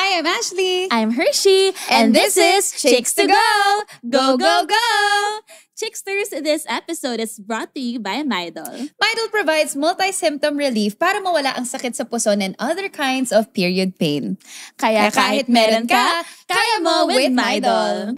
Hi, I'm Ashley. I'm Hershey. And this is Chicks to Go! Go, go, go! Chicksters, this episode is brought to you by Midol. Midol provides multi-symptom relief para mawala ang sakit sa puson and other kinds of period pain. Kaya kahit meron ka, kaya mo with Midol.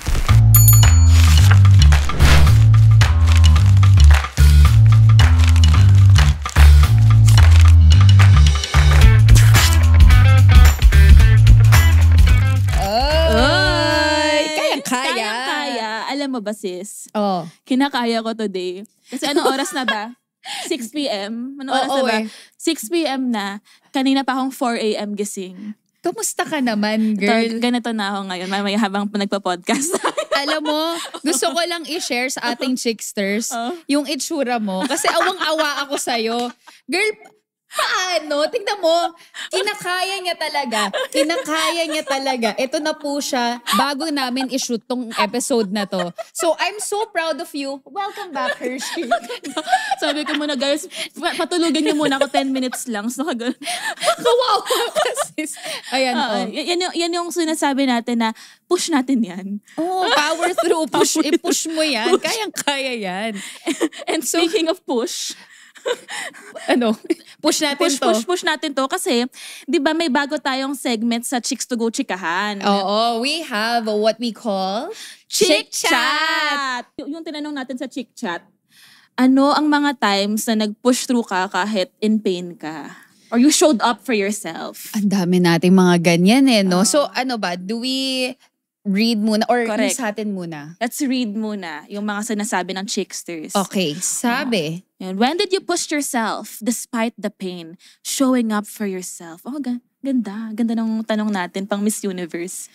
Kaya. Alam mo ba, sis? Oh. Kinakaya ko today. Kasi anong oras na ba? 6 p.m. Anong oras na ba? 6 p.m. na. Kanina pa akong 4 a.m. gising. Kumusta ka naman, girl? Ganito na ako ngayon. Mamaya habang nagpa-podcast. Alam mo, gusto ko lang i-share sa ating chicksters yung itsura mo. Kasi awang-awa ako sa'yo. Girl, paano? Tingnan mo, kinakaya niya talaga. Kinakaya niya talaga. Ito na po siya bago namin i-shoot tong episode na to. So, I'm so proud of you. Welcome back, Hershey. Sabi ko muna, guys, patulugan niyo muna ako 10 minutes lang. So, wow. Ayan, yan yung sinasabi natin na push natin yan. Oh, power through. Push mo yan. Kayang-kaya yan. And speaking of push, push natin to. Push natin to kasi, di ba may bago tayong segment sa Chicks to Go Chikahan. Oo, we have what we call Chick Chat. Yung tinanong natin sa Chick Chat, ano ang mga times na nag-push through ka kahit in pain ka? Or you showed up for yourself? Ang dami nating mga ganyan no? So do we read muna or yung sa atin muna? Let's read muna yung mga sinasabi ng chicksters. Okay, sabi. When did you push yourself despite the pain? Showing up for yourself. Oh, ganda. Ganda ng tanong natin pang Miss Universe.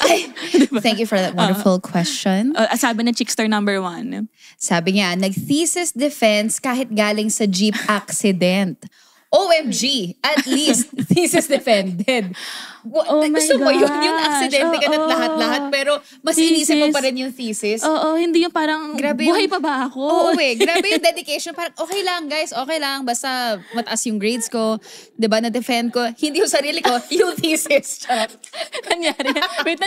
Ay, diba? Thank you for that wonderful question. Sabi ng chickster number 1. Sabi niya, nag-thesis defense kahit galing sa jeep accident. OMG, at least thesis defended. Oh my Gusto mo gosh. yung aksidente ka na't lahat-lahat, pero mas inisip mo pa rin yung thesis. Oo, hindi yung parang, grabe buhay pa ba ako? Oo grabe yung dedication. Parang okay lang guys, okay lang. Basta mataas yung grades ko. Diba, na-defend ko. Hindi yung sarili ko, yung thesis. Kanyari. Wait,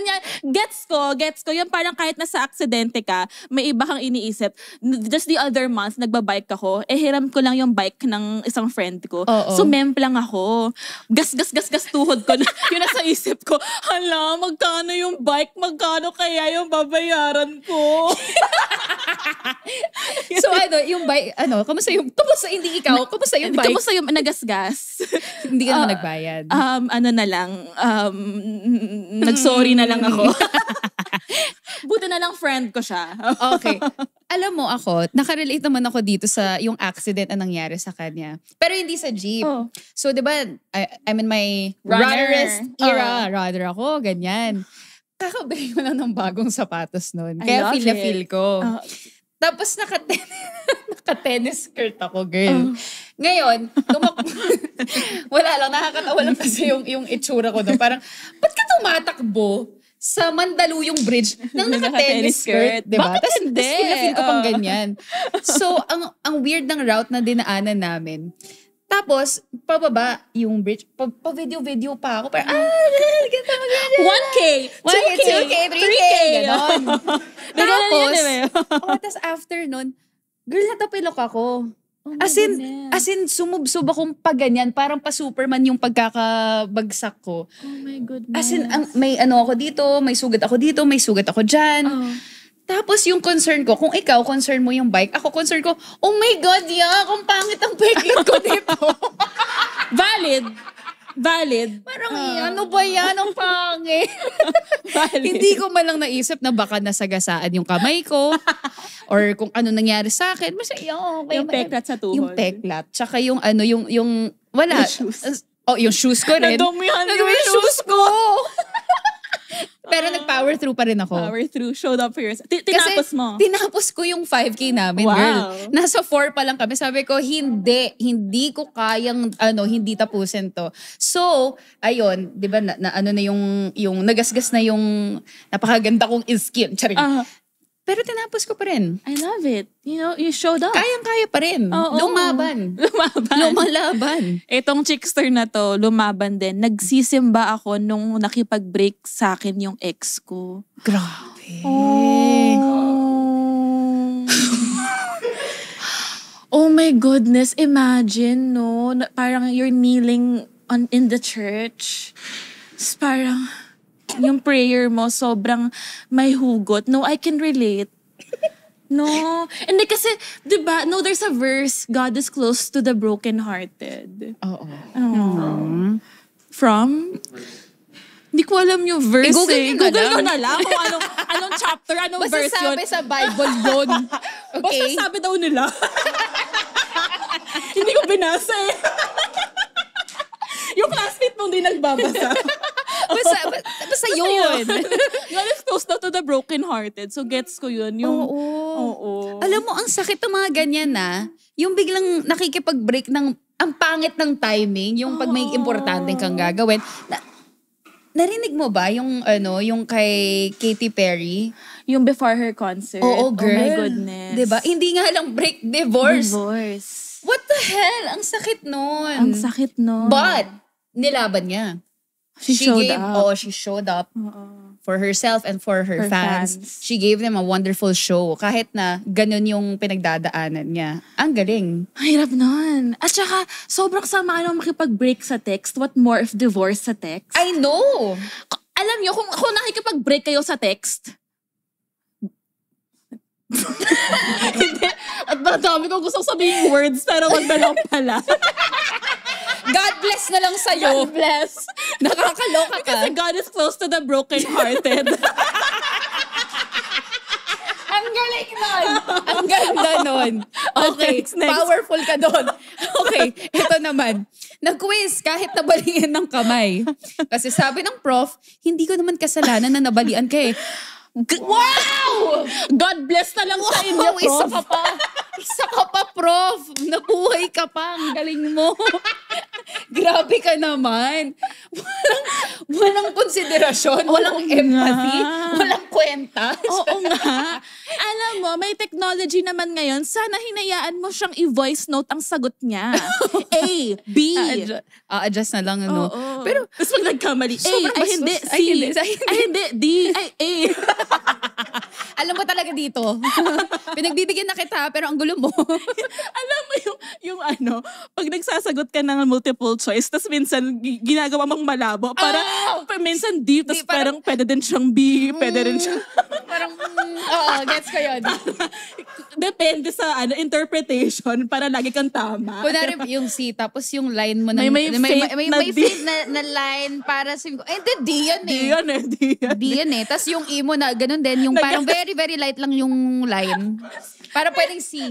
gets ko. Yung parang kahit nasa aksidente ka, may iba kang iniisip. Just the other month, nagbabike ako. Hiram ko lang yung bike ng isang friend ko. So, lang ako. Gas tuhod ko. Yun nasa isip ko, hala, magkano yung bike? Magkano kaya yung babayaran ko? So, yung bike, kamusta hindi ikaw? Kamusta yung bike? Kamusta yung nagasgas? Hindi ka naman nagbayad. Nag-sorry na lang ako. Buti na lang friend ko siya. Okay. Alam mo ako, nakarelate naman ako dito sa yung accident na nangyari sa kanya. Pero hindi sa jeep. So, di ba, I'm in my runnerist era. Runner ako, ganyan. Kakabili ko lang ng bagong sapatos noon. Kaya feel na feel ko. Tapos naka-tennis skirt ako, girl. Ngayon, wala lang, nakakatawa lang kasi yung itsura ko doon. Parang, ba't ka tumatakbo sa Mandaluyong Bridge nang naka-tennis skirt, diba? Bakit hindi? Tapos feel ko pang ganyan. So, ang weird ng route na dinaanan namin. Tapos, pababa yung bridge, pa-video pa ako. Parang, ganito mag-video. 1K, 2K, 3K, ganon. Tapos after nun, girl, natapilok ako. As in, sumubsob akong paganyan, parang pa-Superman yung pagkakabagsak ko. Oh my goodness. As in, may ako dito, may sugat ako dito, may sugat ako dyan. Tapos yung concern ko, kung ikaw, concern mo yung bike, ako concern ko, oh my God, kung pangit ang peklat ko dito. Valid. Parang, ano ba yan? Ang pangit. Hindi ko man lang naisip na baka nasagasaan yung kamay ko or kung ano nangyari sa akin. Basta, okay. Yung peklat sa tuhod. Yung peklat. Tsaka yung wala. Yung shoes. Yung shoes ko rin. Nadumihan yung shoes ko. Pero nag-power through pa rin ako. Power through. Showed up for yourself. Tinapos mo? Tinapos ko yung 5K namin, girl. Nasa 4 pa lang kami. Sabi ko, hindi ko kayang, hindi tapusin to. So, ayun, di ba, yung nagasgas na yung napakaganda kong skin. Charing. Pero tinapos ko pa rin. I love it. You know, you showed up. Kayang-kaya pa rin. Lumaban. Lumalaban. Itong chickster na to, lumaban din. Nagsisimba ako nung nakipag-break sa akin yung ex ko. Grabe. Oh my goodness, imagine, no? Parang you're kneeling in the church. Parang yung prayer mo sobrang may hugot. No, I can relate. No. Hindi kasi, di ba, no, there's a verse, God is close to the brokenhearted. Oo. From? Hindi ko alam yung verse. Google nyo na lang kung anong chapter, anong Basta verse yun. sabi sa Bible yun. Okay? Basta sabi daw nila. Hindi ko binasa eh. Yung classmate mong di nagbabasa. Basta yun. God is close to the broken-hearted. So gets ko yun. Oo. Alam mo, ang sakit ng mga ganyan na, yung biglang nakikipag-break ng, ang pangit ng timing, yung pag may importanteng kang gagawin. Narinig mo ba yung kay Katy Perry? Yung before her concert. Oo, girl. Oh my goodness. Diba? Hindi nga lang break, divorce. Divorce. What the hell? Ang sakit nun. Ang sakit nun. But, nilaban niya. She showed up for herself and for her fans. She gave them a wonderful show. Kahit na ganun yung pinagdadaanan niya. Ang galing. Hirap nun. At saka, sobrang sama makipag-break sa text. What more if divorce sa text? I know! Alam niyo, kung nakikipag-break kayo sa text, hindi. At dami ko gustong sabihin words, pero wag na lang pala. God bless na lang sa'yo. God bless. Nakakaloka ka. Kasi God is close to the broken-hearted. Ang galing nun. Ang ganda nun. Okay, Next. powerful ka doon. Okay, ito naman. Nag-quiz kahit nabalian ng kamay. Kasi sabi ng prof, hindi ko naman kasalanan na nabalian ka eh. Wow! God bless na lang sa inyo, prof. Isa ka pa. Isa ka pa, prof. Nabuhay ka pa. Ang galing mo. Grabe ka naman. Walang konsiderasyon, walang empathy, walang kwenta. Oo nga. Alam mo, may technology naman ngayon. Sana hinayaan mo siyang i-voice note ang sagot niya. A, B. Adjust na lang, ano. Pero, tapos pag nagkamali, A, ay hindi, C, ay hindi, D, ay A. Alam mo talaga dito. Pinagbibigyan na kita, pero ang gulo mo. Alam mo yung pag nagsasagot ka ng multiple choice, tapos minsan ginagawa mong malabo. Minsan D, tapos parang pwede din siyang B, pwede din siyang... Parang, gets ko yun. Depende sa interpretation para lagi kang tama. Kunwari yung C, tapos yung line mo na... May faint na line para sa... D yan eh. D yan eh. Tapos yung E mo na ganun din, yung parang very, very light lang yung line. Para pwedeng C.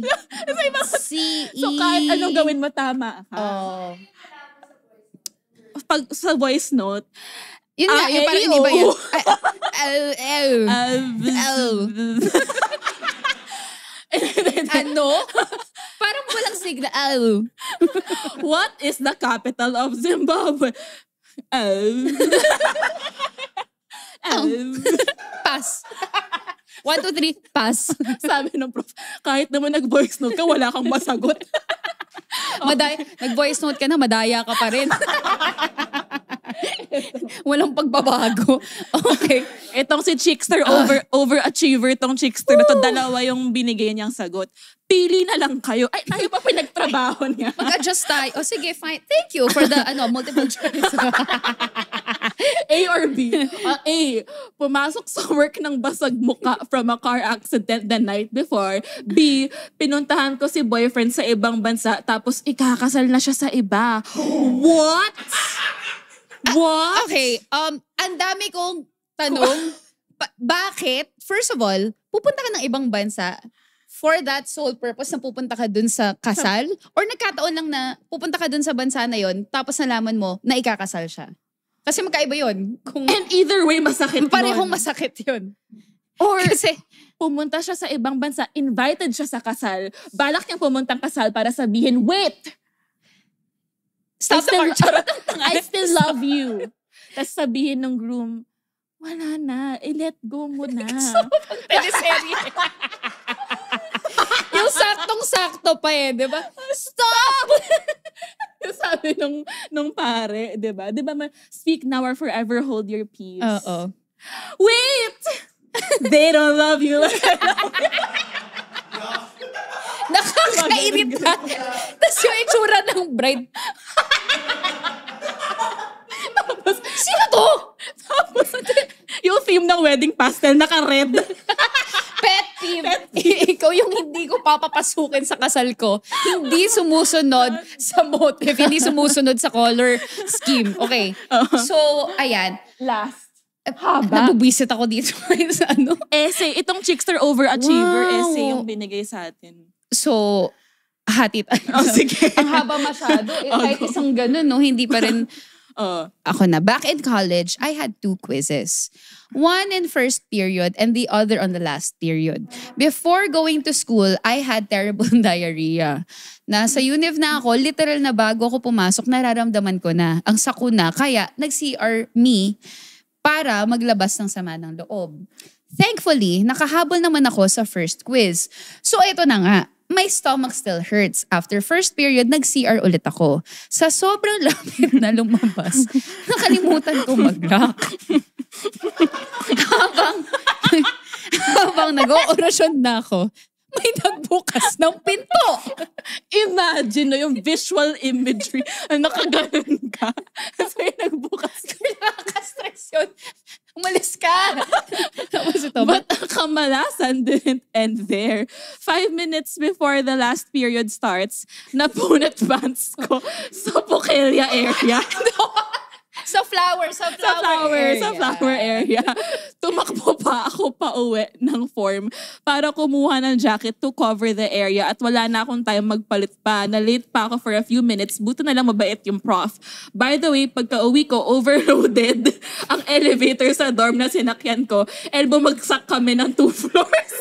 C, E. So kahit anong gawin mo, tama ka. Pag sa voice note, yun nga, yung parang hindi ba yun? Ano? Parang walang signal. What is the capital of Zimbabwe? Pass. 1, 2, 3, pass. Sabi ng prof, kahit naman nag-voice note ka, wala kang masagot. Nag-voice note ka na, madaya ka pa rin. Walang pagbabago. Okay. Itong si Chickster, overachiever tong Chickster na to. Dalawa yung binigay niyang sagot. Pili na lang kayo. Ay, tayo pa pinagtrabaho niya. Mag-adjust tayo. O sige, fine. Thank you for the multiple choice. A or B? A, pumasok sa work ng basag muka from a car accident the night before. B, pinuntahan ko si boyfriend sa ibang bansa tapos ikakasal na siya sa iba. What? What? Okay, ang dami kong tanong. Bakit? First of all, pupunta ka ng ibang bansa for that sole purpose na pupunta ka dun sa kasal? Or nagkataon lang na pupunta ka dun sa bansa na yon tapos nalaman mo na ikakasal siya? Kasi magkaiba yun. And either way, masakit parehong nun. masakit yun. Or kasi pumunta siya sa ibang bansa, invited siya sa kasal, balak niyang pumuntang kasal para sabihin, wait! Stop the car. I still love you. Tapos sabihin ng groom, wala na. I-let go mo na. Teleserye. Yung saktong-sakto pa di ba? Stop! Yung sabi nung pare, di ba? Di ba, speak now or forever hold your peace. Oo. Wait! They don't love you. Nakakairita. Tapos yung itsura ng bride. Tapos, sino to? Tapos, yung theme ng wedding pastel, naka-red. Pet peeve. Ikaw yung hindi ko papapasukin sa kasal ko. Hindi sumusunod sa motive. Hindi sumusunod sa color scheme. Okay. So, ayan. Last. Haba. Nabubwisit ako dito sa ano. Essay. Itong Chickster Overachiever essay yung binigay sa atin. So, hati tayo. Sige. Ang haba masyado. Kahit isang ganun, no? Hindi pa rin. Ako na. Back in college, I had 2 quizzes. One in first period and the other on the last period. Before going to school, I had terrible diarrhea. Nasa UNIV na ako, literal na bago ako pumasok, nararamdaman ko na. Ang sakuna. Kaya, nag-CR me para maglabas ng sama ng loob. Thankfully, nakahabol naman ako sa first quiz. So ito na nga, my stomach still hurts. After first period, nag-CR ulit ako. Sa sobrang lapit na lumabas, nakalimutan ko mag-lock. habang nag-oorasyon na ako, may nagbukas ng pinto. Imagine no, yung visual imagery. Nakaganon ka. So yung nagbukas. Nakaka-stress yun. Umalis ka. Tapos ito. But ang kamalasan didn't end there. 5 minutes before the last period starts, napunat pants ko sa Pukelia area. Sa flower area. Tumakbo pa ako pa uwi ng form para kumuha ng jacket to cover the area at wala na akong time magpalit pa. Na-late pa ako for a few minutes. Buto na lang mabait yung prof. By the way, pagka uwi ko, overloaded ang elevator sa dorm na sinakyan ko and bumagsak kami ng 2 floors.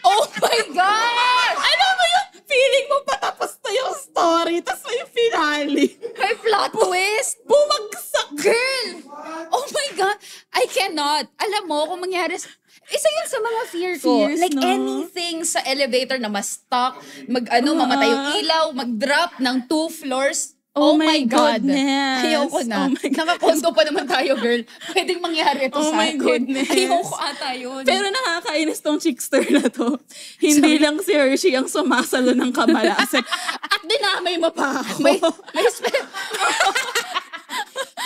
Oh my God! Alam mo yung feeling mo patapos na yung story tapos may finale. May plot twist. Bumagsak. Girl! Oh my God! I cannot. Alam mo, kung mangyari, isa yun sa mga fear ko. Fears, like no? anything sa elevator na ma-stuck, mamatay yung ilaw, mag-drop ng 2 floors. Oh my goodness. Ayoko na. Oh my Nakakondo pa naman tayo, girl. Pwedeng mangyari ito sa akin. Oh my goodness. Ayoko ata yun. Pero nakakainis tong chickster na to. Hindi lang si Hershey ang sumasalo ng kamalasan. At dinamay mo pa ako.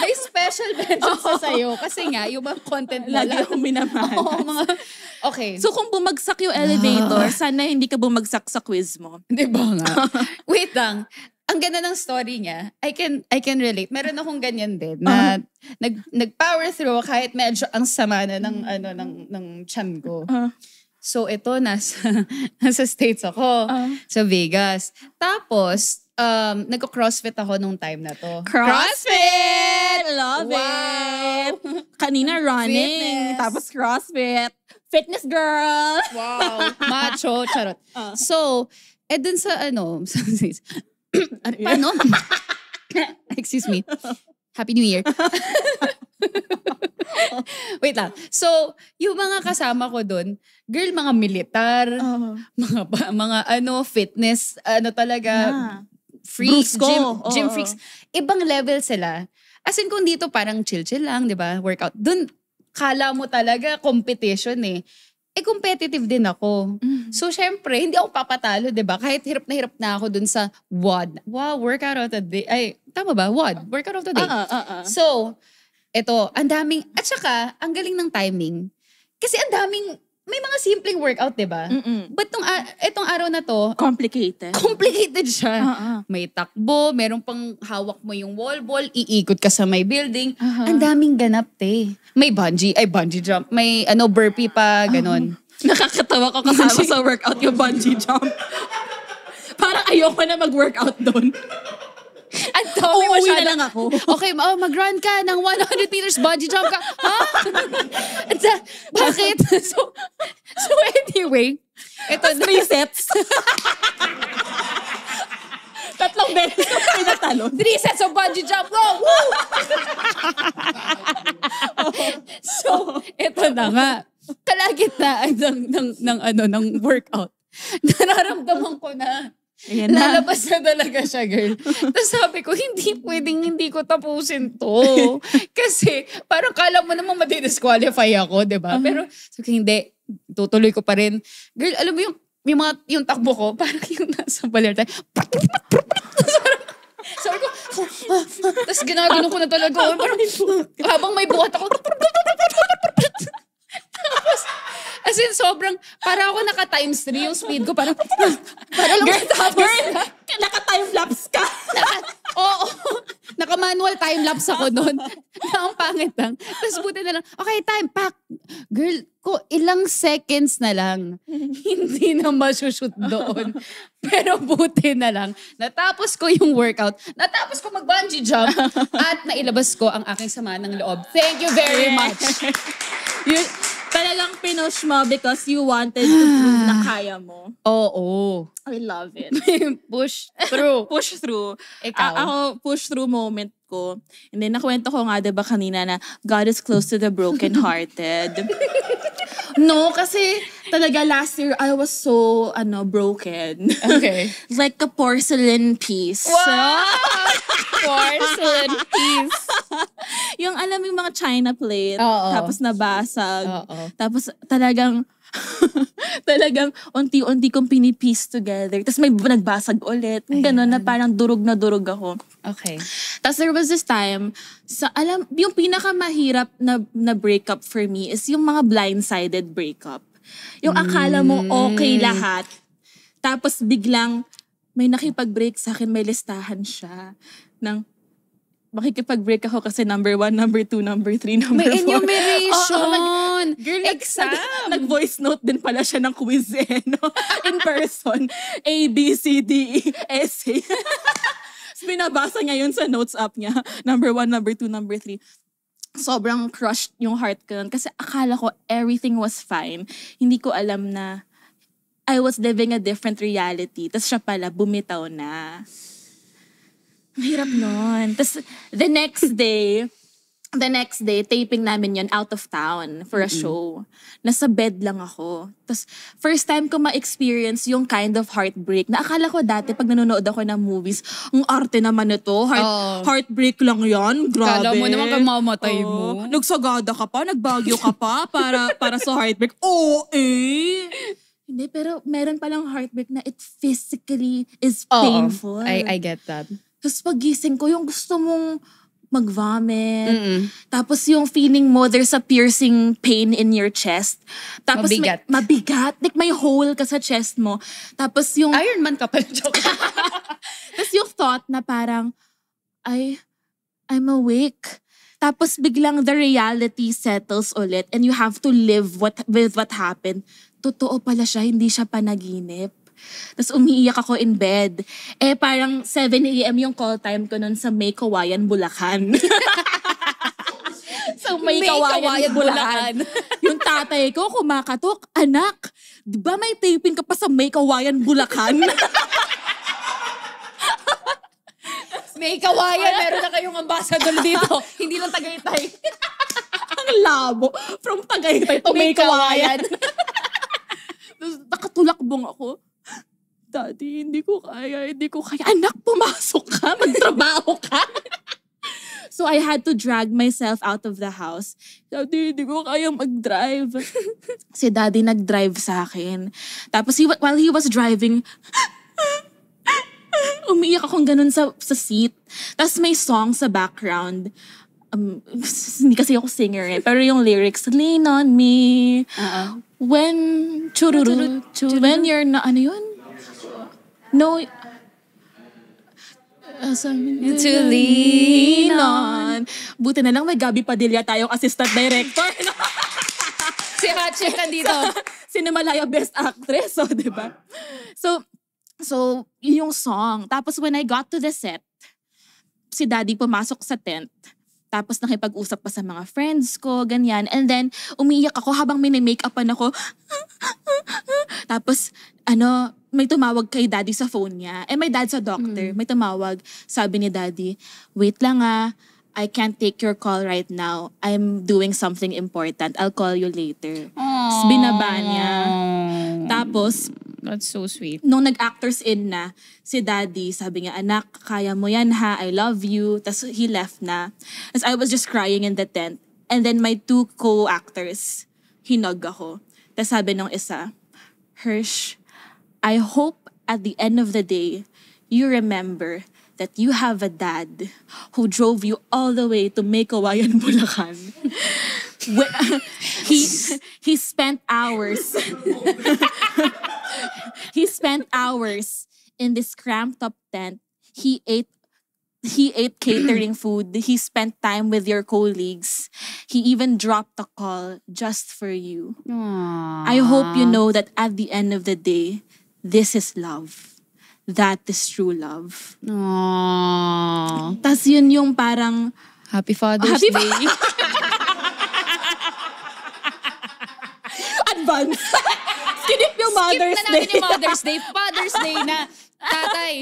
May special mention sa sayo. Kasi nga, yung mga content mo Lagi akong minamahal. Okay. So kung bumagsak yung elevator, sana hindi ka bumagsak sa quiz mo. Di ba nga? Wait lang. Ang ganda ng story niya, I can relate. Meron akong ganyan din na nag-power through kahit medyo ang sama na ng tiyan ko. So ito nasa States ako, sa Vegas. Tapos nagko-CrossFit ako nung time na to. CrossFit! Love Wow! it! Kanina running, Fitness. tapos CrossFit. Fitness girl! Wow! Macho, charot. So, dun sa paano? Excuse me. Happy New Year. Wait lang. So, yung mga kasama ko dun, girl, mga militar, mga fitness, talaga, freaks, gym freaks. Ibang level sila. As in, kung dito parang chill-chill lang, di ba? Workout. Dun, kala mo talaga competition eh. Competitive din ako. So, syempre, hindi ako papatalo, di ba? Kahit hirap na ako dun sa WOD. Wow, workout of the day. Ay, tama ba? WOD, workout of the day. So, eto, ang daming, at saka, ang galing ng timing. Kasi ang daming, may mga simpleng workout, di ba? But itong araw na to, complicated siya. May takbo, meron pang hawak mo yung wall ball, iikot ka sa may building. Ang daming ganap, te. May bungee jump, may burpee pa, ganon. Nakakatawa ko kasama sa workout yung bungee jump. Parang ayoko na mag-workout doon. Ang dami Uuwi na lang ako. Okay, mag-run ka ng 100 meters, bungee jump ka. Ha? Bakit? So anyway, ito 3 sets. 3 beses ko pinatalon. 3 sets of bungee jump. Go! Woo! So, eto na nga. Kalagitnaan ng workout. Nararamdaman ko na. Ayan na. Lalabas na talaga siya, girl. Tapos sabi ko, hindi pwedeng hindi ko tapusin to. Kasi parang kala mo naman madi-disqualify ako, di ba? Pero sabi ko, hindi. Tutuloy ko pa rin. Girl, alam mo yung takbo ko, parang yung nasa baler tayo. Sabi ko, tapos ginagano ko na talaga. Parang, habang may buhat ako, tapos, as in, sobrang, para ako naka-times 3 yung speed ko. Parang lang matapos na. Naka-time-lapse ka. Oo. Naka-manual time-lapse ako noon. Ang pangit lang. Tapos buti na lang, okay, time, pack. Girl, ilang seconds na lang. Hindi na masushoot doon. Pero buti na lang. Natapos ko yung workout. Natapos ko mag-bungee jump. At nailabas ko ang aking sama ng loob. Thank you very much. Talagang pinush mo because you wanted to prove na kaya mo. Oo. I love it. Push through. Push through. Ikaw? Ako, push through moment ko. And then, nakwento ko nga, diba kanina na God is close to the brokenhearted. No, kasi talaga last year, I was so, broken. Okay. Like a porcelain piece. Wow! Porcelain piece. Yung alam mo yung mga china plate, Oo. tapos nabasag. Oo. Tapos talagang unti-unti kong pinipiece together. Tapos may nagbasag ulit. Ganon na parang durog na durog ako. Okay. Tapos there was this time, yung pinakamahirap na breakup for me is yung mga blindsided breakup. Yung akala mo okay lahat. Tapos biglang may nakipag-break sa akin, may listahan siya ng makikipag-break ako kasi number 1, number 2, number 3, number 4. May enumeration. Girl, exam. Nag-voice note din pala siya ng quiz no? In person. A, B, C, D, E, S, A. Binabasa niya yun sa notes app niya. Number 1, number 2, number 3. Sobrang crushed yung heart ko nun. Kasi akala ko everything was fine. Hindi ko alam na I was living a different reality. Tapos siya pala, bumitaw na. Hirap nun. Tapos the next day, taping namin yun out of town for a show. Nasa bed lang ako. Tapos first time ko ma-experience yung kind of heartbreak na akala ko dati pag nanonood ako ng movies, ang arte naman ito, heartbreak lang yan. Grabe. Kala mo naman kamamatay mo. Nagsagada ka pa, nagbagyo ka pa para sa heartbreak. Hindi, pero meron palang heartbreak na it physically is painful. I get that. Tapos pagising ko, yung gusto mong mag-vomit. Tapos yung feeling mo, there's a piercing pain in your chest. Tapos mabigat. Mabigat. Like may hole ka sa chest mo. Tapos yung... Iron Man ka pala, joke. Tapos yung thought na parang, I'm awake. Tapos biglang the reality settles ulit and you have to live with what happened. Totoo pala siya, hindi siya panaginip. Tapos umiiyak ako in bed. Parang 7 a.m. yung call time ko nun sa May Kawayan, Bulacan. Sa May Kawayan, Bulacan. Yung tatay ko kumakatok, anak, di ba may taping ka pa sa May Kawayan, Bulacan? May Kawayan, meron na kayong ambassador dito. Hindi lang Tagaytay. Ang labo. From Tagaytay to May Kawayan. Tapos nakatulakbong ako. Daddy, hindi ko kaya. Anak, pumasok ka. Magtrabaho ka. So I had to drag myself out of the house. Daddy, hindi ko kaya mag-drive. Si Daddy nag-drive sa akin. Tapos while he was driving, umiiyak akong ganun sa seat. Tapos may song sa background. Hindi kasi ako singer pero yung lyrics, lean on me. When, when you're na, ano yun? No, To lean on. Buti na lang may Gabi Padilla tayong assistant director. Si Hatchek nandito. Cinemalaya Best Actress, diba? So, yung song. Tapos when I got to the set, si Daddy pumasok sa tent. Tapos nakipag-usap pa sa mga friends ko, ganyan. And then, umiiyak ako habang mini-makeupan ako. Tapos, may tumawag kay daddy sa phone niya. And my dad's a doctor. May tumawag. Sabi ni daddy, wait lang I can't take your call right now. I'm doing something important. I'll call you later. Tapos binaba niya. Tapos, that's so sweet. Nung nag-actors in na, si daddy, sabi niya, anak, kaya mo yan ha, I love you. Tapos he left na. As I was just crying in the tent. And then my 2 co-actors, hinug ako. Tapos sabi nung isa, Hirsch, I hope at the end of the day, you remember that you have a dad who drove you all the way to Meycauayan, Bulacan. He spent hours. He spent hours in this cramped up tent. He ate catering food. He spent time with your colleagues. He even dropped a call just for you. Aww. I hope you know that at the end of the day, this is love. That is true love. Aww. Tas yun yung parang Happy Father's Day. Advance. Skip yung Mother's Skip na natin Day. yung Mother's Day. Father's Day na. Tatay.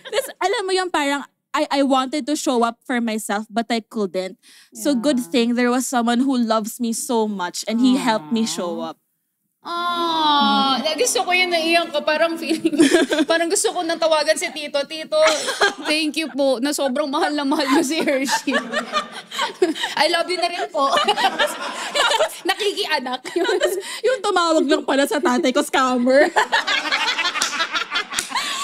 Tas alam mo yung parang I wanted to show up for myself but I couldn't. So good thing there was someone who loves me so much and he helped me show up. Gusto ko yung naiyak ko. Parang feeling, parang gusto ko nang tawagan si Tito. Tito, thank you po na sobrang mahal na mahal mo si Hershey. I love you na rin po. Nakikianak. Yung tumawag lang pala sa tatay ko, scammer.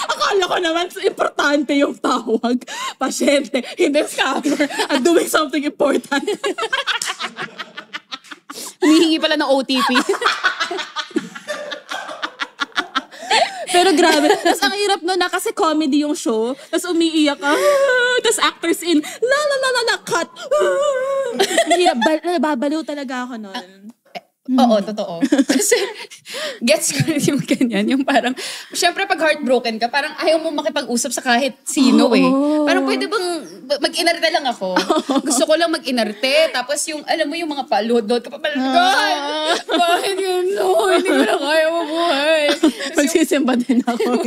Akala ko naman importante yung tawag. Pasyente, hindi scammer. I'm doing something important. Humihingi pala ng OTP. Pero grabe. Tapos ang hirap nun na kasi comedy yung show. Tapos umiiyak ka. Tapos actors in, cut. Ang hirap. Babaliw talaga ako nun. Oo, totoo. Kasi, gets ko rin yung ganyan. Yung parang, syempre pag heartbroken ka, parang ayaw mo makipag-usap sa kahit sino Parang pwede bang mag-inarte lang ako? Gusto ko lang mag-inarte. Tapos yung, alam mo yung mga palud-lod ka pa pala, God! Bakit yun? No, hindi ko na kaya mabuhay. Magsisimba din ako.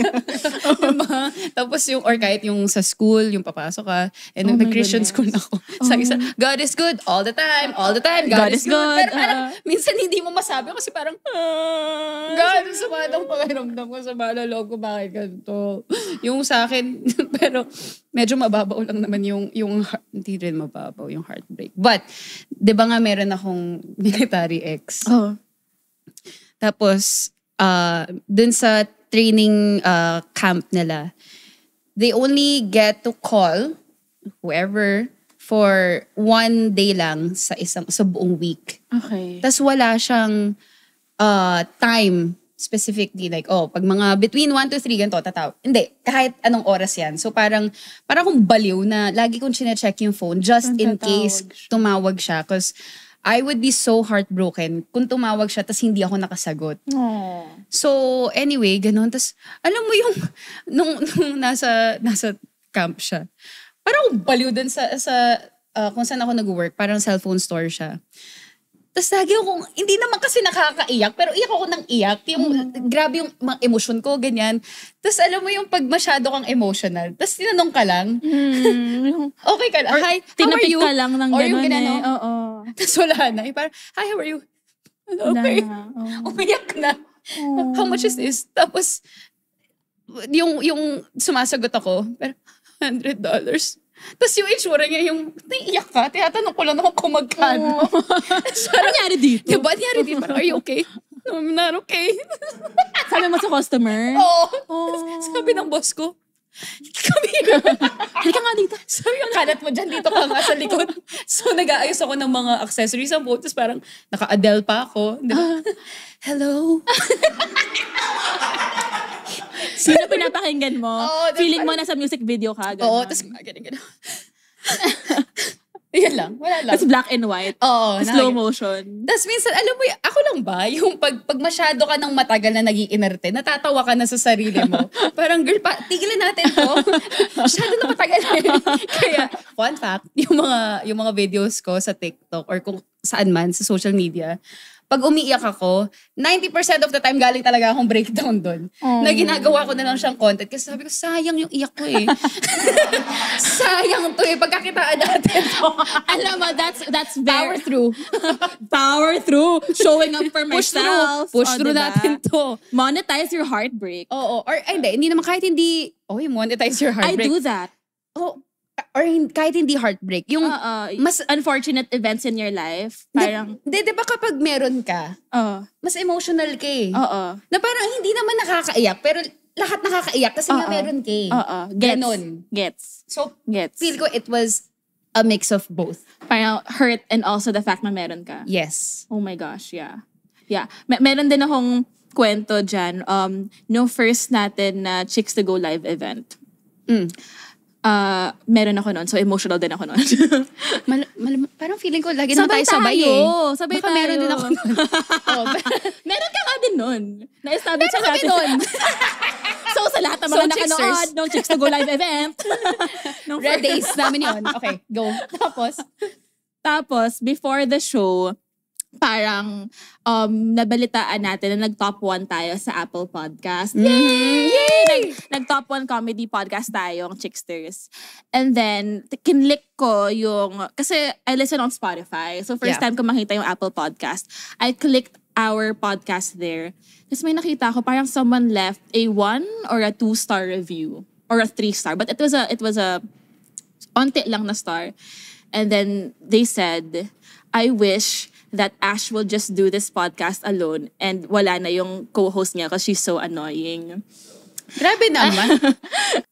Diba? Tapos yung, or kahit yung sa school, yung papasok ka, and nag-Christian school na ako. Sa isa, God is good all the time, God is good. Pero parang, minsan hindi mo masabi kasi parang, God, sama ng pakiramdam ko, sama ng loob ko, bakit ganito? Yung sa akin, pero medyo mababaw lang naman yung hindi rin mababaw yung heartbreak. But, di ba nga meron akong military ex? Tapos, dun sa training camp nila, they only get to call whoever for 1 day lang sa buong week. Okay. Tapos wala siyang time specifically like, pag mga between 1 to 3 ganito, tataw. Hindi, kahit anong oras yan. So parang kung baliw na lagi kong chinecheck yung phone just in case tumawag siya. Because I would be so heartbroken kung tumawag siya tapos hindi ako nakasagot. So anyway, ganun. Tapos alam mo yung nung nasa camp siya, parang baliw din sa kung saan ako nag-work, parang cellphone store siya. Tapos lagi akong, hindi naman kasi nakakaiyak, pero iyak ako ng iyak. Yung, grabe yung mga emosyon ko, ganyan. Tapos alam mo yung pag masyado kang emotional, tapos tinanong ka lang, okay ka lang, hi, how are you? Ka lang ng or yung gano'n Oo. Tapos wala na. Parang, hi, how are you? Okay. Umiyak na. How much is this? Tapos, yung sumasagot ako, pero $100. Tapos yung itsura niya, yung naiiyak ka, tinatanong ko lang naman kung magkano. Nangyari dito? Diba, nangyari dito? Parang, are you okay? No, I'm not okay. Sabi mo sa customer? Sabi ng boss ko, halika nga dito. Sabi yung kalat mo dyan, dito ka nga sa likod. So nag-aayos ako ng mga accessories sa boat. Tapos parang naka-Adele pa ako. Diba? Hello? Sino pinapakinggan mo? Feeling mo nasa music video ka? Oo, tapos ganun. Yan lang, wala lang. Tapos black and white. Slow motion. Tapos minsan, alam mo, ako lang ba, yung pag masyado ka ng matagal na nag-iinerte, natatawa ka na sa sarili mo. Parang, girl, tigilan natin to. Masyado na matagal. Kaya, fun fact, yung mga videos ko sa TikTok or kung saan man, sa social media, pag umiiyak ako, 90% of the time galing talaga akong breakdown doon. Na ginagawa ko na lang siyang content. Kasi sabi ko, sayang yung iyak ko eh. Sayang to eh. Pagkakitaan natin to. Alam mo, that's Power very... through. Power through. Showing up for myself. Push through diba? natin to. Monetize your heartbreak. Oo. Or hindi naman kahit hindi, monetize your I heartbreak. do that. Oh, or kahit hindi heartbreak. Yung mas unfortunate events in your life. Parang... Di ba kapag meron ka, mas emotional ka eh. Oo. Na parang hindi naman nakakaiyak, pero lahat nakakaiyak kasi nga meron ka eh. Ganon. Gets. So, Gets. feel ko it was a mix of both. Parang hurt and also the fact na meron ka. Yes. Oh my gosh, yeah. Yeah. Meron din akong kwento dyan. No first natin na Chicks to Go live event. Meron ako nun. So, emotional din ako nun. Parang feeling ko lagi naman tayo sabay eh. Sabay Baka tayo. meron din ako nun. Meron ka nga din nun. Na-establish Meron kami natin. nun. So, sa lahat ng mga Chicksters. nakanood ng Chicks to Go live event. Red days namin yun. Okay, go. Tapos, before the show, parang nabalitaan natin na nag-top 1 tayo sa Apple Podcast. Yay! Nag-top 1 comedy podcast tayo, ang Chicksters. And then, kinlik ko yung, kasi I listen on Spotify. So first time ko makita yung Apple Podcast, I clicked our podcast there. Tapos may nakita ko, parang someone left a 1 or a 2-star review. Or a 3-star. But it was a onti lang na star. And then they said, I wish that Ash will just do this podcast alone and wala na yung co-host niya because she's so annoying. Grabe naman.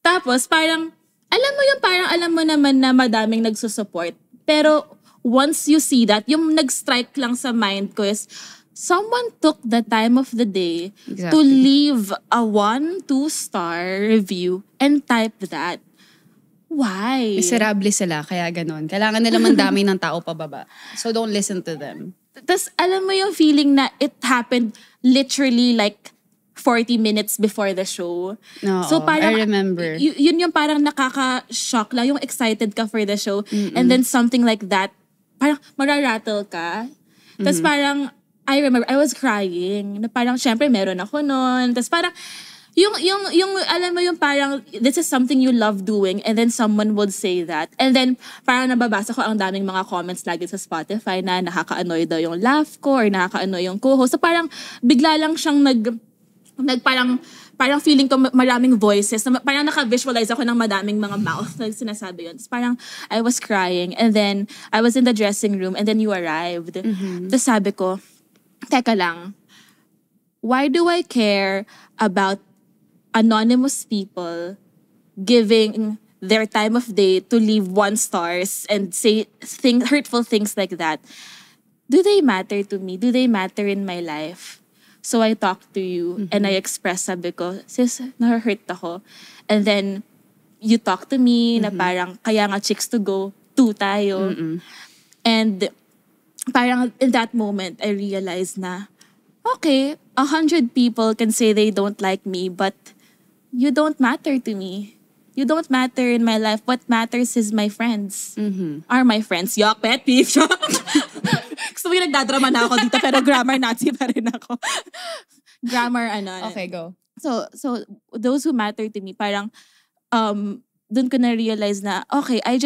Tapos parang, alam mo naman na madaming nagsusupport. Pero once you see that, yung nag-strike lang sa mind ko is, someone took the time of the day to leave a 1-2-star review and type that. Why? Miserable sila, kaya ganun. Kailangan nila mandami ng tao pababa. So don't listen to them. Tapos alam mo yung feeling na it happened literally like 40 minutes before the show. No, so parang, I remember. Yun yung parang nakaka-shock lang, yung excited ka for the show. And then something like that, parang mararattle ka. Tapos parang, I remember, I was crying. Na parang, syempre, meron ako nun. Tapos parang, yung alam mo yung parang, this is something you love doing, and then someone would say that. And then, parang nababasa ko ang daming mga comments lagi sa Spotify na nakaka-annoy daw yung laugh ko, or nakaka-annoy yung co-host. So parang, bigla lang siyang parang feeling ko maraming voices. Parang naka-visualize ako ng madaming mga mouth na sinasabi yun. So parang, I was crying, and then, I was in the dressing room, and then you arrived. Tapos sabi ko, teka lang, why do I care about anonymous people giving their time of day to leave 1 stars and say hurtful things like that? Do they matter to me? Do they matter in my life? So I talked to you and I expressed, sabi ko, sis, na-hurt ako. And then you talked to me na parang, kaya nga Chicks to Go, 2 tayo. And parang in that moment, I realized na, okay, 100 people can say they don't like me, but you don't matter to me. You don't matter in my life. What matters is my friends. Are my friends. Yuck, pet peeve. Gusto mo yung nagdadrama na ako dito, pero grammar Nazi pa rin ako. Grammar, Okay, go. So those who matter to me, parang, dun ko na-realize na, okay, I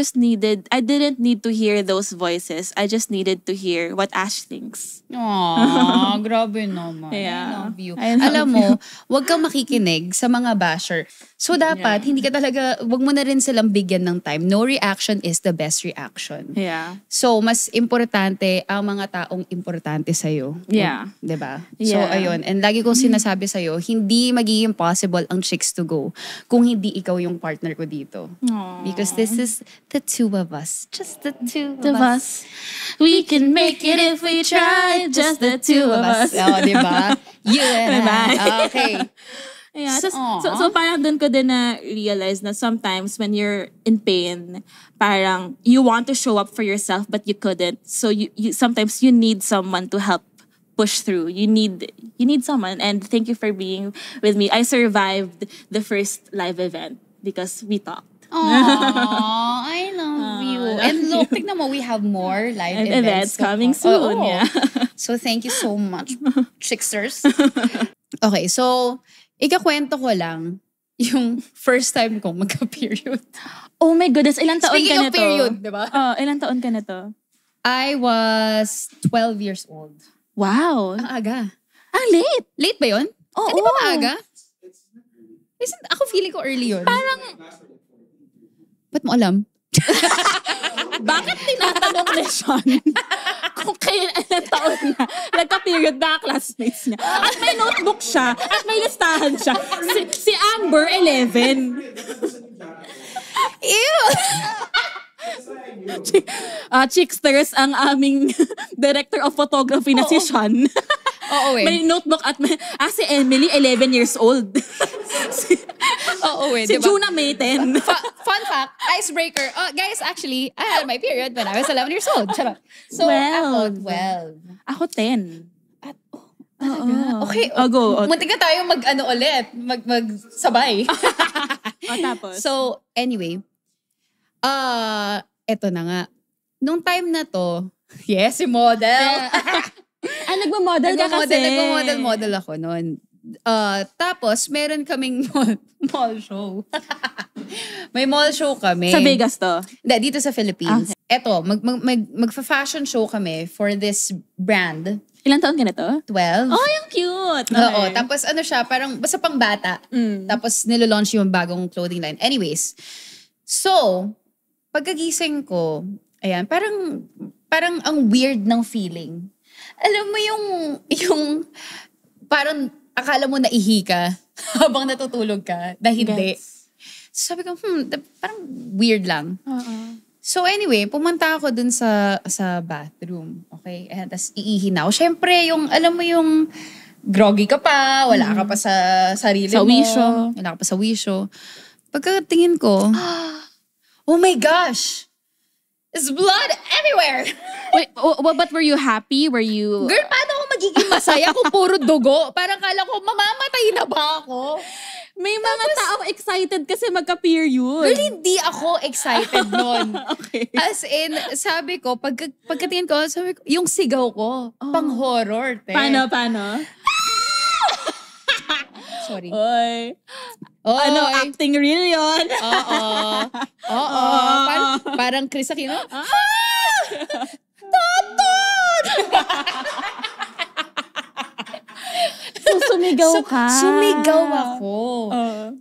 didn't need to hear those voices. I just needed to hear what Ash thinks. Aww, grabe naman. Yeah. I love you. I love Alam mo, wag kang makikinig sa mga basher. So dapat, hindi ka talaga, wag mo na rin silang bigyan ng time. No reaction is the best reaction. Yeah. So, mas importante ang mga taong importante sa'yo. Yeah. Diba? So, Yeah. ayun. And lagi kong sinasabi sa'yo, hindi magiging possible ang Chicks to Go kung hindi ikaw yung partner ko dito. Aww. Because this is the 2 of us. Just the 2 of of us. us. We can make it if we try. Just the 2 of us. Oh, diba? You and I. Okay. Yeah, so parang dun ko din na-realize na sometimes when you're in pain, parang you want to show up for yourself but you couldn't. So you sometimes you need someone to help push through. You need someone, and thank you for being with me. I survived the first live event because we talked. Aww, I love you. And look, tignan mo, we have more live events coming soon. Oh. Yeah. So, thank you so much, chicksters. Okay, so, ikakwento ko lang yung first time kong magka-period. Oh my goodness, ilang taon Speaking ka of na to? period, di ba? Ilang taon ka na to? I was 12 years old. Wow. Ang aga. Ang late. Late ba yun? Oo. Di ba maaga? Ako feeling ko early yun. Parang, ba't mo alam? bakit tinatanong ni Sean kung kailan ilang taon na nagka-period na classmates niya? At may notebook siya, at may listahan siya. Si Amber, 11. Ew! Chicksters, ang aming director of photography na si Sean. Oo eh. May notebook at si Emily, 11 years old. Oo eh, Si diba? Juna, May 10. Fun fact, icebreaker. Guys, actually, I had my period when I was 11 years old. Charot. So, 12. ako 12. Ako 10. Okay. Go. Muntik na tayo ulit. Magsabay. Tapos? So, anyway. Eto na nga. Nung time na to, yes, si model. Nagmo-model ka kasi. Nagmo-model ako noon. Tapos, meron kaming mall show. May mall show kami. Sa Vegas to? Hindi, dito sa Philippines. Okay. Eto, magfa-fashion show kami for this brand. Ilang taon ka na to? 12. Oh, yung cute. Oo, tapos ano siya, parang basta pang bata. Tapos nilo-launch yung bagong clothing line. Anyways, so, pagkagising ko, ayan, parang ang weird ng feeling. Alam mo yung parang akala mo naihi ka habang natutulog ka, na hindi. So, sabi ko, parang weird lang. So anyway, pumunta ako dun sa bathroom. Okay? And tas iihi na ako. Siyempre, alam mo yung groggy ka pa, wala ka pa sa sarili sa mo. wisyo. Wala ka pa sa wisyo. Pagkatingin ko, oh my gosh! There's blood everywhere! Wait, but were you happy? Were you... Girl, paano ako magiging masaya kung puro dugo? Parang kala ko, mamamatay na ba ako? May mga taong excited kasi magka-period. Girl, hindi ako excited nun. Okay. As in, sabi ko, pagkatingin ko, sabi ko, yung sigaw ko, pang-horror, te. Paano? Sorry. Oy. Acting real yun? Oo. Parang Chris Aquino. Totot! So, sumigaw ka. Sumigaw ako.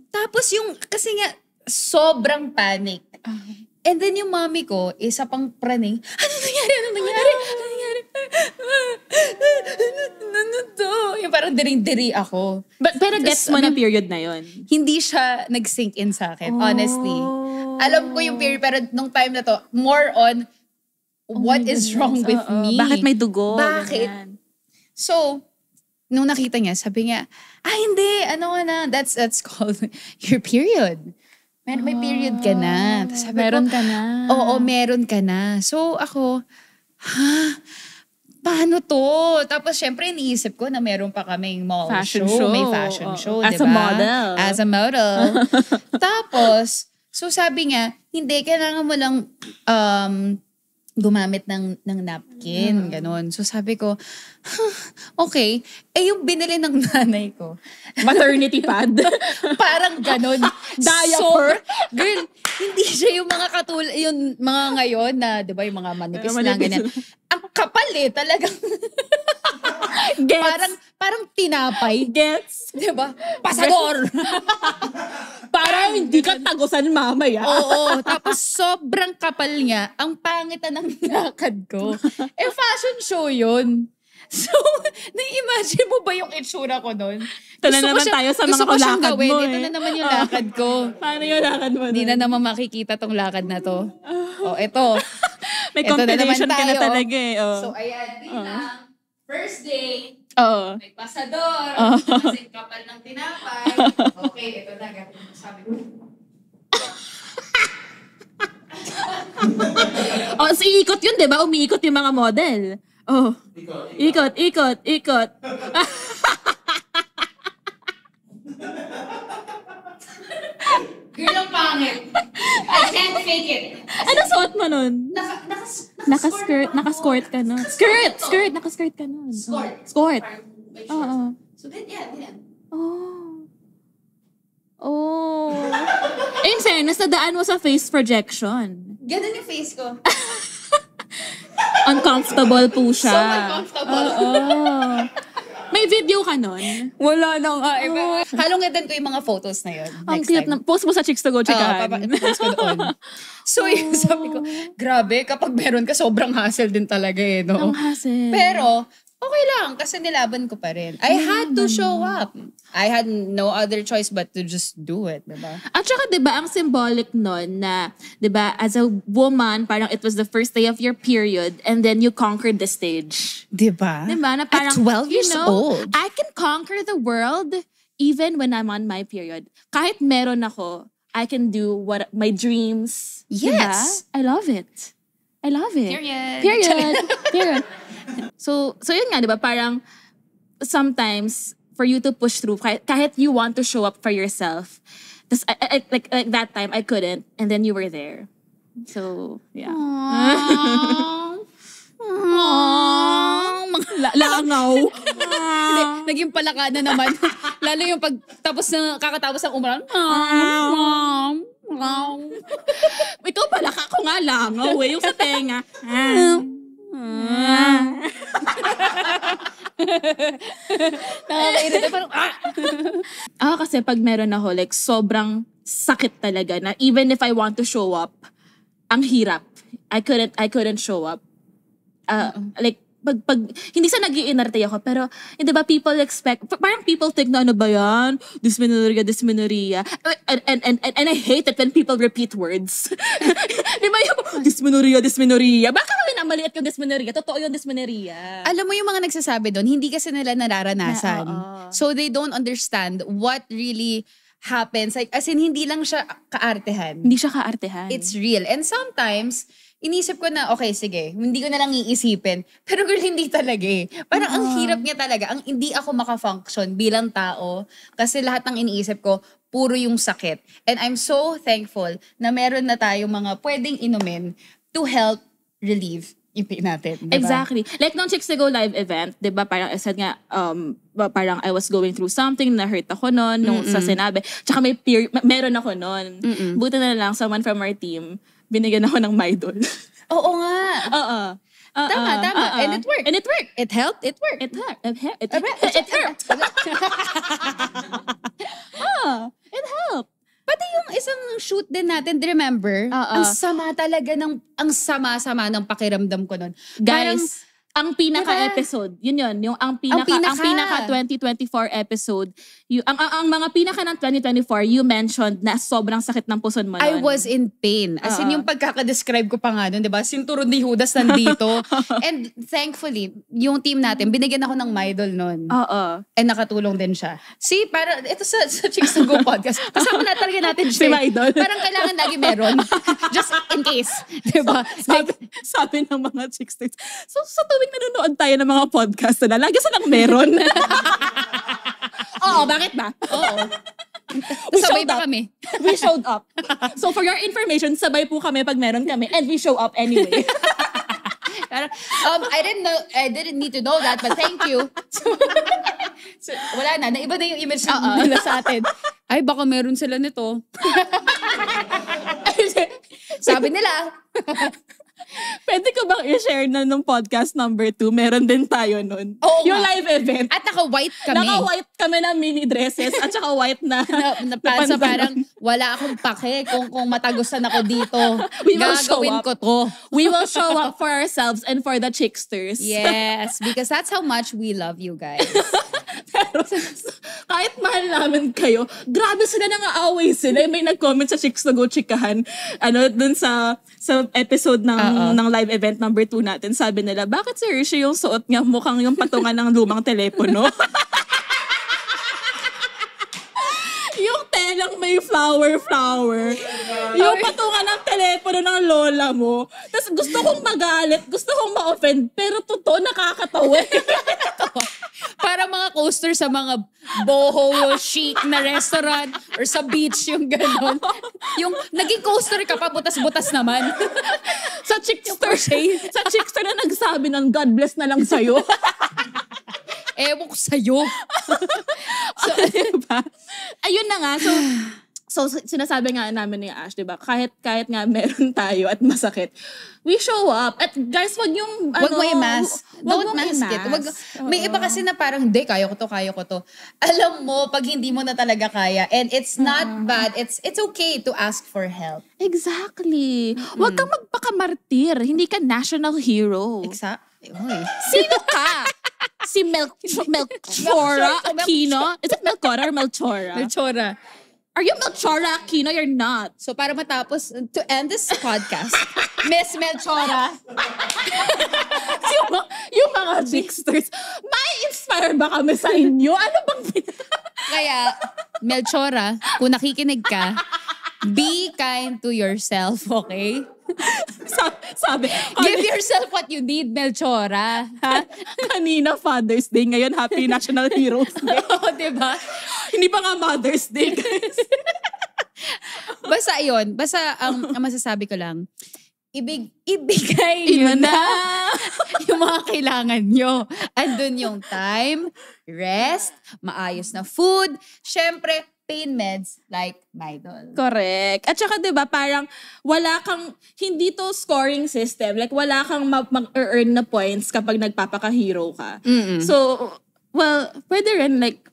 Tapos kasi nga, sobrang panic. And then yung mommy ko, isa pang praning, ano nangyari? Ano to? Yung parang diring-diri ako. Pero gets mo na period na yun? Hindi siya nag-sink in sa akin, honestly. Alam ko yung period, pero nung time na to, more on, what is wrong with me? Bakit may dugo? Bakit? Ganyan. So, nung nakita niya, sabi niya, hindi, that's called your period. May period ka na. Tapos sabi meron ko, ka na. Oo, meron ka na. So ako, paano to? Tapos syempre iniisip ko na meron pa kaming mall Fashion show. show. May fashion show, As diba? a model. As a model. Tapos, so sabi niya, hindi, kailangan mo lang gumamit ng napkin, ganon. So sabi ko, okay. Yung binili ng nanay ko. Maternity pad. Parang ganon. Diaper. Girl, hindi siya yung mga yung mga ngayon na, di ba, yung mga manipis lang, ganyan. Ang kapal talagang. Gets. Parang tinapay. Gets. Di ba? Pasador. Parang hindi ka tagusan mamaya. Oo. Tapos sobrang kapal niya. Ang pangit na ng lakad ko. Fashion show yun. So, nai-imagine mo ba yung itsura ko nun? Ito na naman tayo sa mga lakad mo. Ito na naman yung lakad ko. Paano yung lakad mo? Hindi na naman makikita tong lakad na to. Ito. May Ito compilation na ka na tayo. talaga eh. So, ayan. Bilang. First day. Oo. May pasador. Kasi kapal ng tinapay. Okay, ito na. Sabi ko. So iikot yun, di ba? Umiikot yung mga model. Ikot. Girl, ang pangit. I can't fake it. Ano suot mo nun? Naka-skirt ka nun. Naka-skirt ka nun. Skirt. Oo. So then, yan. In fairness, nadaan mo sa face projection. Ganun yung face ko. Uncomfortable po siya. So uncomfortable. May video ka nun? Wala na nga. Halongatan ko yung mga photos na yun. Ang cute na. Post mo sa Chicks to Go Chikahan. Post ko doon. So, yun, sabi ko, grabe, kapag meron ka, sobrang hassle din talaga eh, no? Ang hassle. Pero, okay lang, kasi nilaban ko pa rin. I had to show up. I had no other choice but to just do it, diba? At saka, diba, ang symbolic nun na, diba, as a woman, parang it was the first day of your period and then you conquered the stage. Diba? Diba? Na parang, at 12 years old. I can conquer the world even when I'm on my period. Kahit meron ako, I can do what my dreams. Yes. Diba? I love it. Period. So yun nga, diba? Parang, sometimes, for you to push through, kahit you want to show up for yourself, like that time, I couldn't, and then you were there. So, yeah. Langaw. Naging palaka na naman. Lalo yung kakatapos ng umaran. Ikaw palaka ko nga langaw eh. Yung sa tenga. Nakakairita parang kasi pag meron ako, like, sobrang sakit talaga na even if I want to show up, ang hirap. I couldn't show up. Like, pag hindi sa nag-iinarte ako, pero, di ba, people expect, parang people think na ano ba yan? Dysmenorrhea. And I hate it when people repeat words. Di ba yung, dysmenorrhea. Baka maliit yung dysmenorrhea. Totoo yung dysmenorrhea. Alam mo yung mga nagsasabi doon, hindi kasi nila nararanasan. So they don't understand what really happens. Like, as in, hindi lang siya kaartehan. Hindi siya kaartehan. It's real. And sometimes, inisip ko na, okay, sige, hindi ko na lang iisipin. Pero girl, hindi talaga eh. Parang ang hirap niya talaga. Hindi ako makafunction bilang tao. Kasi lahat ng iniisip ko, puro yung sakit. And I'm so thankful na meron na tayong mga pwedeng inumin to help relieve yung pain natin. Diba? Exactly. Like nung Chicks to Go live event, diba, parang I said nga, parang I was going through something, na-hurt ako noon nung sa sinabi. Tsaka meron ako noon. Buti na lang, someone from our team, binigyan ako ng Midol. Oo nga. Tama. And it worked. It helped. It worked. It hurt. It helped. Pati yung isang shoot din natin, remember? Ang sama talaga ang sama-sama ng pakiramdam ko nun. Guys, ang pinaka-episode, yun, yung ang pinaka 2024 episode, ang mga pinaka ng 2024, you mentioned na sobrang sakit ng puson mo nun. I was in pain. As in, yung pagkakadescribe ko pa nga nun, di ba? Sinturon ni Judas nandito. And thankfully, yung team natin, binigyan ako ng Midol nun. And nakatulong din siya. See, para, ito sa Chicks to Go podcast, kasama na talaga natin siya. Si Midol. Parang kailangan lagi meron. Just in case. Di ba? Sabi ng mga chicks. So, sa tuwing nanonood tayo ng mga podcast na lagi silang meron. Oo, bakit ba? Oo. Sabay pa kami. We showed up. So for your information, sabay po kami pag meron kami and we show up anyway. I didn't need to know that, but thank you. So wala na. Naiba na yung image nila sa atin. Ay, baka meron sila nito. Sabi nila. Pwede ko bang i-share na nung podcast number 2? Meron din tayo nun. Yung live event. At naka-white kami. Naka-white kami na mini dresses at saka white na pants. So parang wala akong pake kung matagusan ako dito. Gagawin ko to. We will show up for ourselves and for the chicksters. Yes, because that's how much we love you guys. Pero kahit mahal namin kayo, grabe sila nang-aaway sila. May nag-comment sa Chicks to Go Chikahan, dun sa episode ng live event number 2 natin. Sabi nila, bakit si Hershey yung suot niya mukhang yung patungan ng lumang telepono? Yung telang may flower. Yung patungan ng telepono ng lola mo. Tapos gusto kong magalit, gusto kong ma-offend, pero totoo nakakatawa. Para mga coaster sa mga boho chic na restaurant or sa beach, yung gano'n. Yung naging coaster ka pa, butas-butas naman. Sa chickster na nagsabi ng God bless na lang sa'yo. Ewan ko sa'yo. So, diba? Ayun na nga. So sinasabi nga namin ni Ash, diba? Kahit nga meron tayo at masakit, we show up. At guys, wag yung, wag mo i-mask. Don't mask it. May iba kasi na parang, hindi, kaya ko to. Alam mo, pag hindi mo na talaga kaya, and it's not bad, it's okay to ask for help. Exactly. Wag kang magpakamartir. Hindi ka national hero. Exactly. Sino ka? Si Melchora Aquino? Is it Melchora or Melchora? Melchora. Are you Melchora Aquino? You're not. So para matapos, to end this podcast, Miss Melchora. yung mga tricksters, may inspire ba kami sa inyo? Ano bang Kaya, Melchora, kung nakikinig ka, be kind to yourself, okay? Sabi, give yourself what you need, Melchora. Ha? Kanina Father's Day, ngayon Happy National Heroes Day. Oo, diba? Hindi pa nga Mother's Day, guys. Basta yun. Ang masasabi ko lang, ibigay nyo na yung mga kailangan nyo. Andun yung time, rest, maayos na food, syempre, pain meds like Midol. Correct. At saka 'di ba parang wala kang hindi to scoring system. Like wala kang mag-earn na points kapag nagpapaka-hero ka. So, well, pwede rin like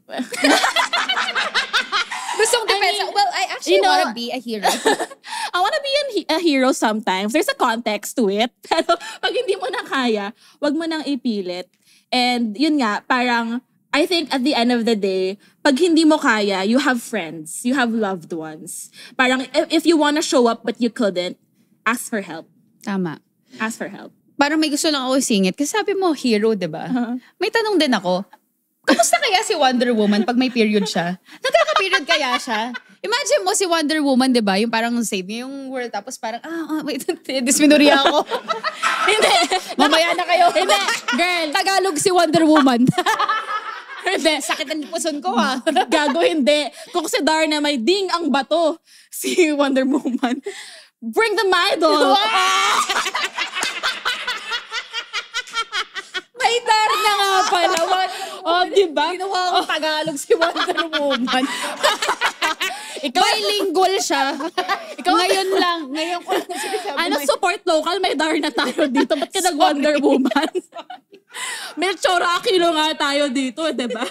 gustong depensa. Well, I actually wanna be a hero. I wanna be a hero sometimes. There's a context to it. Pero pag hindi mo na kaya, wag mo nang ipilit. And yun nga, parang I think at the end of the day, pag hindi mo kaya, you have friends. You have loved ones. Parang if you wanna show up but you couldn't, ask for help. Tama. Ask for help. Parang may gusto lang ako isingit. Kasi sabi mo, hero, diba? May tanong din ako, kamusta kaya si Wonder Woman pag may period siya? Nagkaka-period kaya siya? Imagine mo si Wonder Woman, diba? Yung parang save niya yung world. Tapos parang, wait, dysmenorrhea ako. Hindi. Mamaya na kayo. Hindi. Girl. Tagalog si Wonder Woman. Hindi. Sakit ang puson ko, ha? Gago, hindi. Kung si Darna may ding ang bato, si Wonder Woman, bring the Midol. May Darna nga pala. Diba? Ginawa akong Tagalog si Wonder Woman. Bilingual siya. Ngayon ko lang sinasabi. Support local, may Darna tayo dito. Ba't ka nag-Wonder Woman? Melchora Aquino nga tayo dito, diba?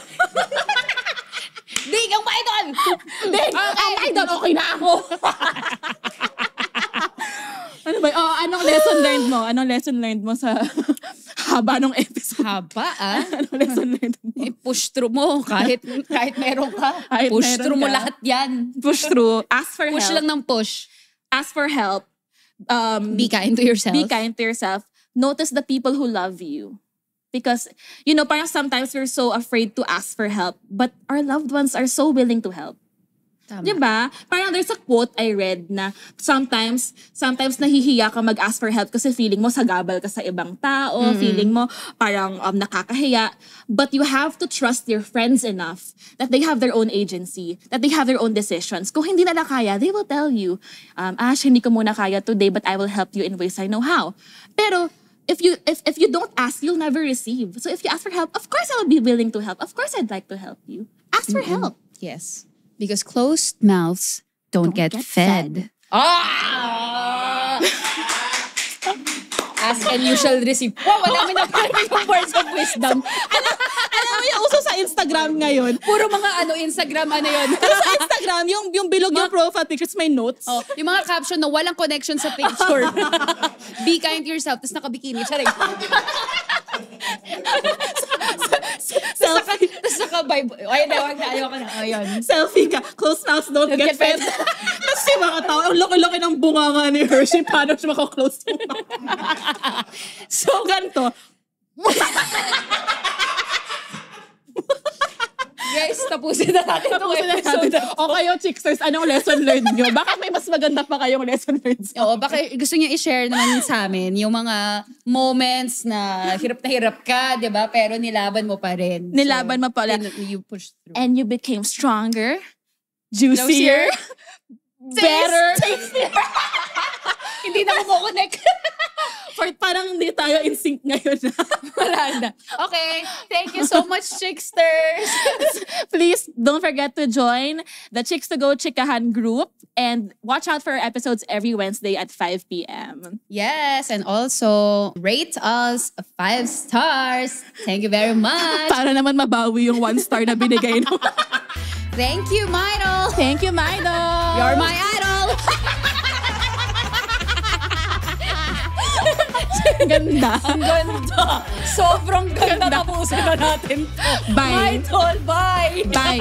Dig ang Midol! Dig! Ang Midol, okay na ako! Ano ba? Anong lesson learned mo? Anong lesson learned mo sa haba ng episode? Haba, Anong lesson learned mo? Push through mo kahit meron ka. Push through mo lahat yan. Push through. Ask for help. Push lang ng push. Ask for help. Be kind to yourself. Be kind to yourself. Notice the people who love you. Because, parang sometimes we're so afraid to ask for help, but our loved ones are so willing to help. Tama. Diba? Parang there's a quote I read na sometimes nahihiya ka mag-ask for help kasi feeling mo sagabal ka sa ibang tao, feeling mo parang nakakahiya. But you have to trust your friends enough that they have their own agency, that they have their own decisions. Kung hindi nila kaya, they will tell you, Ash, hindi ko muna kaya today, but I will help you in ways I know how. Pero, if you don't ask, you'll never receive. So if you ask for help, of course I'll be willing to help. Of course I'd like to help you. Ask for help. Yes. Because closed mouths don't get fed. Ask and you shall receive. Wow, madami na parang yung words of wisdom. Alam mo yung uso sa Instagram ngayon? Puro mga Instagram, yun? Sa Instagram, yung bilog yung profile pictures, may notes. Yung mga caption na walang connection sa picture. Be kind to yourself, tapos nakabikini. Charing. Selfie. Tapos naka-Bible. Ayoko na. Ayun. Selfie ka. Close mouths don't get fed. Tapos yung mga tao, ang laki-laki ng bunganga ni Hershey. Paano siya maka-close yung mouth? So, ganito. Guys, tapusin na natin itong Tapusin na episode. natin. O kayo, Chicksters, anong lesson learned nyo? Baka may mas maganda pa kayong lesson learned sa Oo, baka gusto niyo i-share naman sa amin yung mga moments na hirap ka, di ba? Pero nilaban mo pa rin. Nilaban mo pala. You push through. And you became stronger, juicier, better. Tastier. Hindi na kumokonek. For parang hindi tayo in sync ngayon. Wala na. Okay. Thank you so much, Chicksters. Please don't forget to join the Chicks to Go Chikahan group and watch out for our episodes every Wednesday at 5 p.m. Yes, and also rate us 5 stars. Thank you very much. Para naman mabawi yung 1 star na binigay mo. Thank you, Midol. Thank you, Midol. You're my idol. Ganda. Ang ganda. Sobrang ganda. Tapusin na natin. Bye. Midol, bye. Bye.